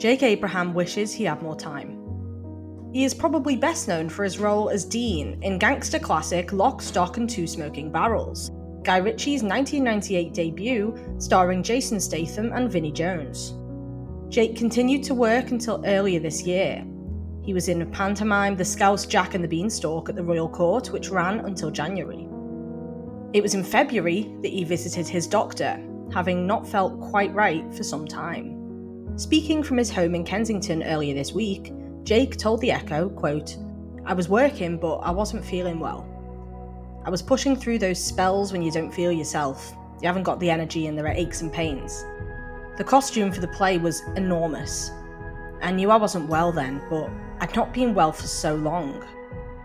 Jake Abraham wishes he had more time. He is probably best known for his role as Dean in gangster classic Lock, Stock and Two Smoking Barrels, Guy Ritchie's 1998 debut starring Jason Statham and Vinnie Jones. Jake continued to work until earlier this year. He was in a pantomime The Scouse Jack and the Beanstalk at the Royal Court, which ran until January. It was in February that he visited his doctor, having not felt quite right for some time. Speaking from his home in Kensington earlier this week, Jake told the Echo, quote, "I was working, but I wasn't feeling well. I was pushing through those spells when you don't feel yourself. You haven't got the energy and there are aches and pains. The costume for the play was enormous. I knew I wasn't well then, but I'd not been well for so long.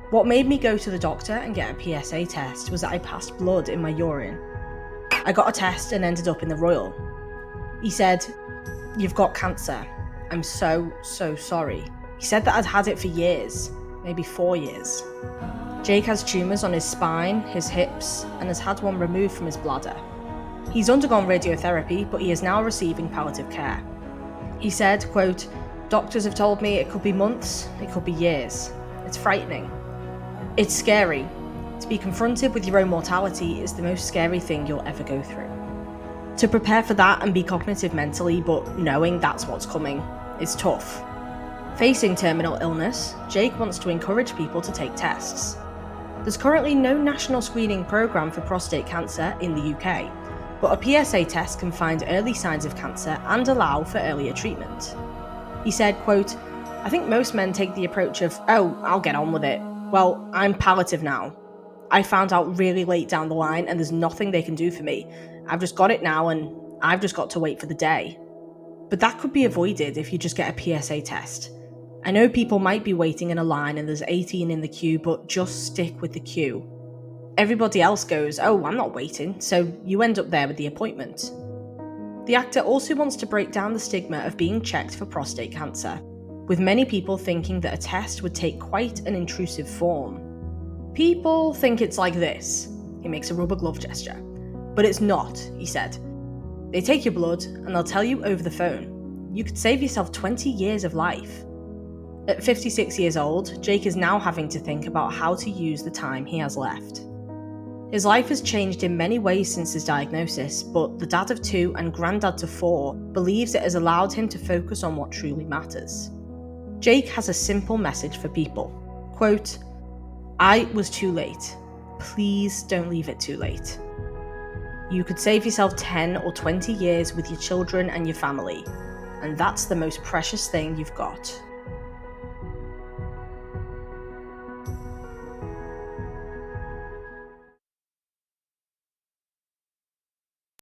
What made me go to the doctor and get a PSA test was that I passed blood in my urine. I got a test and ended up in the Royal. He said, 'You've got cancer. I'm so sorry.' He said that I'd had it for years, maybe 4 years. Jake has tumours on his spine, his hips, and has had one removed from his bladder. He's undergone radiotherapy, but he is now receiving palliative care. He said, quote, 'Doctors have told me it could be months, it could be years. It's frightening. It's scary. To be confronted with your own mortality is the most scary thing you'll ever go through. To prepare for that and be cognitive mentally, but knowing that's what's coming, is tough.' Facing terminal illness, Jake wants to encourage people to take tests. There's currently no national screening programme for prostate cancer in the UK, but a PSA test can find early signs of cancer and allow for earlier treatment. He said, quote, 'I think most men take the approach of, oh, I'll get on with it. Well, I'm palliative now. I found out really late down the line and there's nothing they can do for me. I've just got it now and I've just got to wait for the day.' But that could be avoided if you just get a PSA test. I know people might be waiting in a line and there's 18 in the queue, but just stick with the queue. Everybody else goes, oh, I'm not waiting, so you end up there with the appointment." The actor also wants to break down the stigma of being checked for prostate cancer, with many people thinking that a test would take quite an intrusive form. "People think it's like this," he makes a rubber glove gesture, "but it's not," he said. "They take your blood and they'll tell you over the phone. You could save yourself 20 years of life." At 56 years old, Jake is now having to think about how to use the time he has left. His life has changed in many ways since his diagnosis, but the dad of 2 and granddad to 4 believes it has allowed him to focus on what truly matters. Jake has a simple message for people. Quote, "I was too late. Please don't leave it too late. You could save yourself 10 or 20 years with your children and your family, and that's the most precious thing you've got."